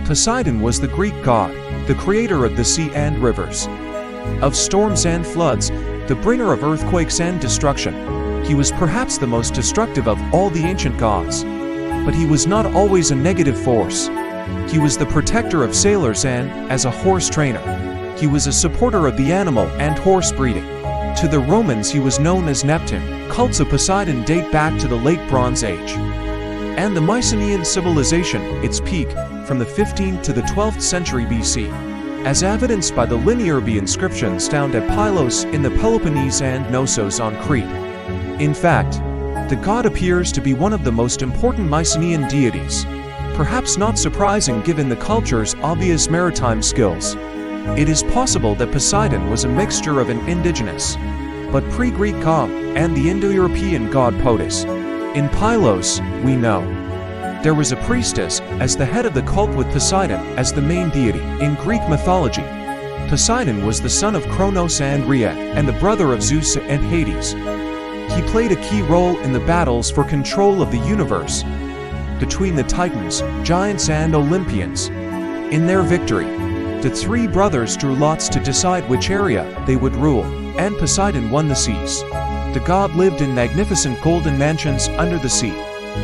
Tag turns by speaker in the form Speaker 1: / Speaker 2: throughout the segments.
Speaker 1: Poseidon was the Greek god, the creator of the sea and rivers, of storms and floods, the bringer of earthquakes and destruction. He was perhaps the most destructive of all the ancient gods. But he was not always a negative force. He was the protector of sailors and, as a horse trainer, he was a supporter of the animal and horse breeding. To the Romans he was known as Neptune. Cults of Poseidon date back to the Late Bronze Age. And the Mycenaean civilization, its peak, from the 15th to the 12th century BC, as evidenced by the linear B inscriptions found at Pylos in the Peloponnese and Knossos on Crete. In fact, the god appears to be one of the most important Mycenaean deities, perhaps not surprising given the culture's obvious maritime skills. It is possible that Poseidon was a mixture of an indigenous, but pre-Greek god and the Indo-European god Potus. In Pylos, we know, there was a priestess as the head of the cult with Poseidon as the main deity. In Greek mythology, Poseidon was the son of Kronos and Rhea and the brother of Zeus and Hades. He played a key role in the battles for control of the universe between the Titans, giants and Olympians. In their victory, the three brothers drew lots to decide which area they would rule, and Poseidon won the seas. The god lived in magnificent golden mansions under the sea,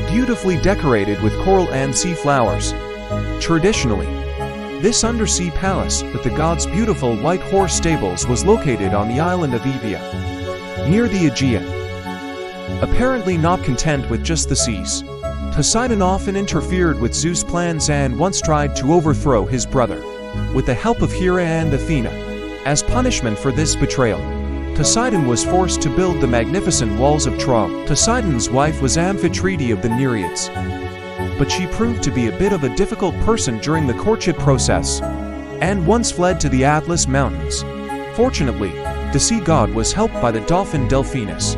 Speaker 1: beautifully decorated with coral and sea flowers. Traditionally, this undersea palace with the god's beautiful white horse stables was located on the island of Evia, near the Aegean. Apparently not content with just the seas, Poseidon often interfered with Zeus' plans and once tried to overthrow his brother, with the help of Hera and Athena. As punishment for this betrayal, Poseidon was forced to build the magnificent walls of Troy. Poseidon's wife was Amphitrite of the Nereids, but she proved to be a bit of a difficult person during the courtship process, and once fled to the Atlas Mountains. Fortunately, the sea god was helped by the dolphin Delphinus,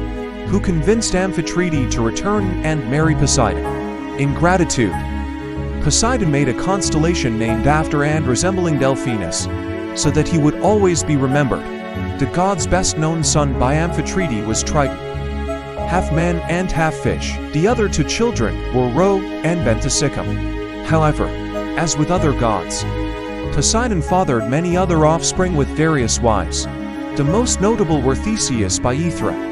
Speaker 1: who convinced Amphitrite to return and marry Poseidon. In gratitude, Poseidon made a constellation named after and resembling Delphinus, so that he would always be remembered. The god's best-known son by Amphitrite was Triton, half man and half fish. The other two children were Ro and Bentasicum. However, as with other gods, Poseidon fathered many other offspring with various wives. The most notable were Theseus by Aethra,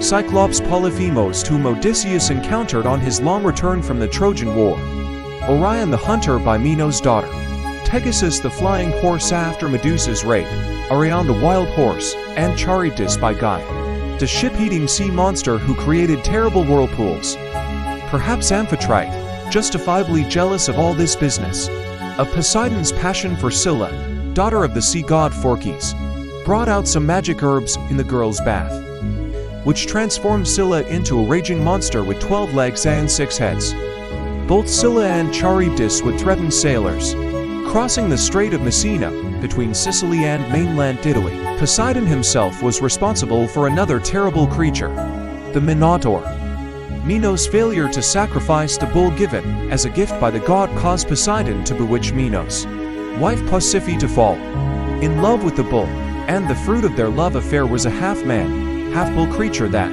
Speaker 1: Cyclops Polyphemus whom Odysseus encountered on his long return from the Trojan War, Orion the hunter by Minos' daughter, Pegasus the flying horse after Medusa's rape, Arion the wild horse, and Charybdis by Gaia, the ship-eating sea monster who created terrible whirlpools. Perhaps Amphitrite, justifiably jealous of all this business, of Poseidon's passion for Scylla, daughter of the sea god Phorcys, brought out some magic herbs in the girl's bath, which transformed Scylla into a raging monster with 12 legs and 6 heads. Both Scylla and Charybdis would threaten sailors, crossing the Strait of Messina between Sicily and mainland Italy. Poseidon himself was responsible for another terrible creature, the Minotaur. Minos' failure to sacrifice the bull given as a gift by the god caused Poseidon to bewitch Minos' wife Pasiphae to fall in love with the bull, and the fruit of their love affair was a half-man, half-bull creature that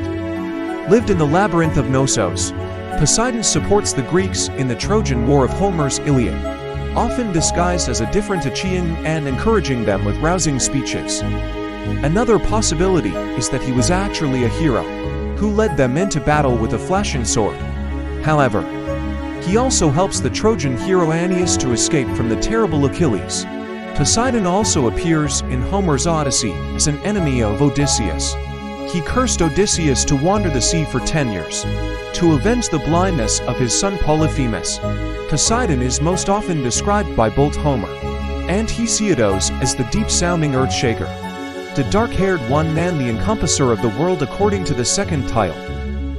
Speaker 1: lived in the labyrinth of Knossos. Poseidon supports the Greeks in the Trojan War of Homer's Iliad, often disguised as a different Achaean and encouraging them with rousing speeches. Another possibility is that he was actually a hero, who led them into battle with a flashing sword. However, he also helps the Trojan hero Aeneas to escape from the terrible Achilles. Poseidon also appears in Homer's Odyssey as an enemy of Odysseus. He cursed Odysseus to wander the sea for 10 years, to avenge the blindness of his son Polyphemus. Poseidon is most often described by both Homer and Hesiod as the deep-sounding earth-shaker, the dark-haired one and the encompasser of the world according to the second tile.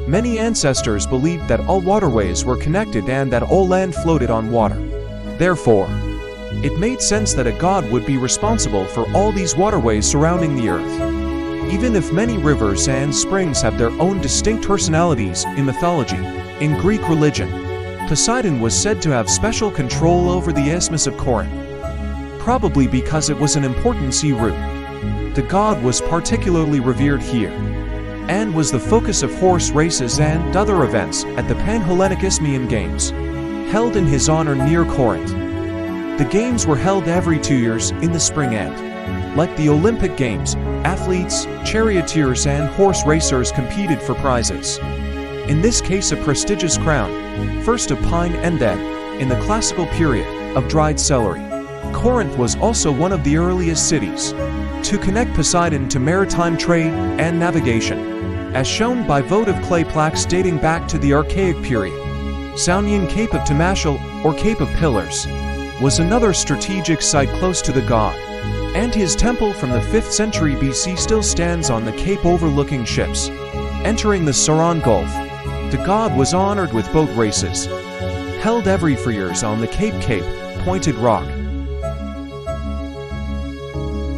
Speaker 1: Many ancestors believed that all waterways were connected and that all land floated on water. Therefore, it made sense that a god would be responsible for all these waterways surrounding the earth. Even if many rivers and springs have their own distinct personalities in mythology, in Greek religion, Poseidon was said to have special control over the Isthmus of Corinth, probably because it was an important sea route. The god was particularly revered here, and was the focus of horse races and other events at the Pan-Hellenic Isthmian Games, held in his honor near Corinth. The games were held every 2 years in the spring and, like the Olympic Games, athletes, charioteers and horse racers competed for prizes. In this case a prestigious crown, first of pine and then, in the classical period, of dried celery. Corinth was also one of the earliest cities to connect Poseidon to maritime trade and navigation, as shown by votive clay plaques dating back to the Archaic period. Saunian Cape of Tamashel, or Cape of Pillars, was another strategic site close to the god, and his temple from the 5th century BC still stands on the cape overlooking ships entering the Saran Gulf. The god was honored with boat races, held every 4 years on the Cape Pointed Rock.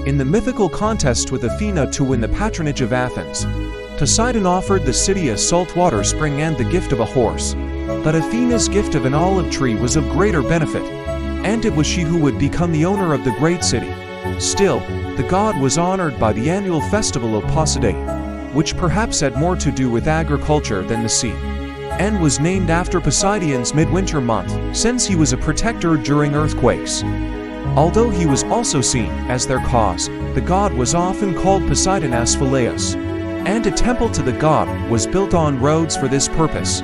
Speaker 1: In the mythical contest with Athena to win the patronage of Athens, Poseidon offered the city a saltwater spring and the gift of a horse, but Athena's gift of an olive tree was of greater benefit, and it was she who would become the owner of the great city. Still, the god was honored by the annual festival of Poseidon, which perhaps had more to do with agriculture than the sea, and was named after Poseidon's midwinter month, since he was a protector during earthquakes. Although he was also seen as their cause, the god was often called Poseidon as Phalaeus, and a temple to the god was built on Rhodes for this purpose.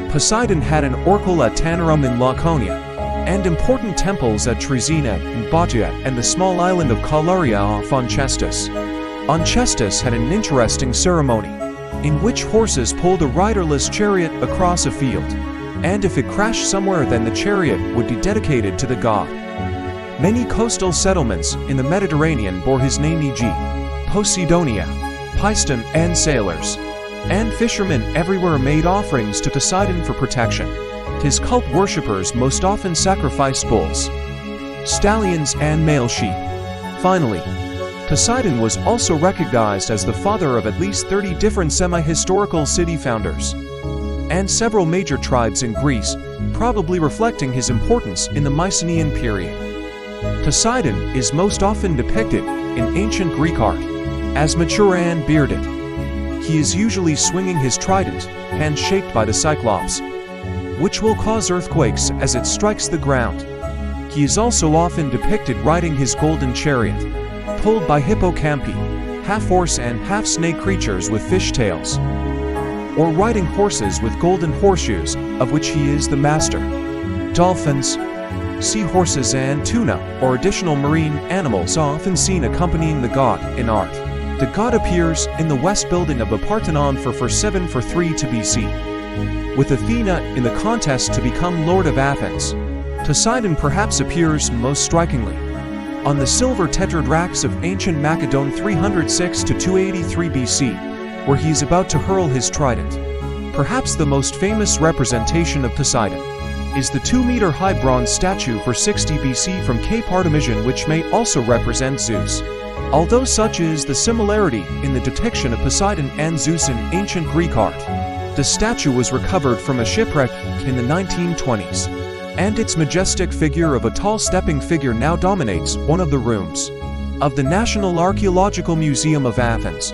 Speaker 1: Poseidon had an oracle at Tanerum in Laconia, and important temples at Trezena and Bottia and the small island of Calaria off Onchestus. Onchestus had an interesting ceremony, in which horses pulled a riderless chariot across a field, and if it crashed somewhere then the chariot would be dedicated to the god. Many coastal settlements in the Mediterranean bore his name, e.g. Posidonia, Pyston, and sailors and fishermen everywhere made offerings to Poseidon for protection. His cult worshippers most often sacrificed bulls, stallions, and male sheep. Finally, Poseidon was also recognized as the father of at least 30 different semi-historical city founders and several major tribes in Greece, probably reflecting his importance in the Mycenaean period. Poseidon is most often depicted in ancient Greek art as mature and bearded. He is usually swinging his trident, hand shaped by the Cyclops, which will cause earthquakes as it strikes the ground. He is also often depicted riding his golden chariot, pulled by hippocampi, half-horse and half-snake creatures with fish tails, or riding horses with golden horseshoes, of which he is the master. Dolphins, seahorses, and tuna, or additional marine animals, are often seen accompanying the god in art. The god appears in the west building of the Parthenon for 743 BC. With Athena in the contest to become Lord of Athens, Poseidon perhaps appears most strikingly on the silver tetradrachs of ancient Macedon 306 to 283 BC, where he is about to hurl his trident. Perhaps the most famous representation of Poseidon is the 2-meter-high bronze statue for 60 BC from Cape Artemision, which may also represent Zeus. Although such is the similarity in the depiction of Poseidon and Zeus in ancient Greek art, the statue was recovered from a shipwreck in the 1920s, and its majestic figure of a tall stepping figure now dominates one of the rooms of the National Archaeological Museum of Athens.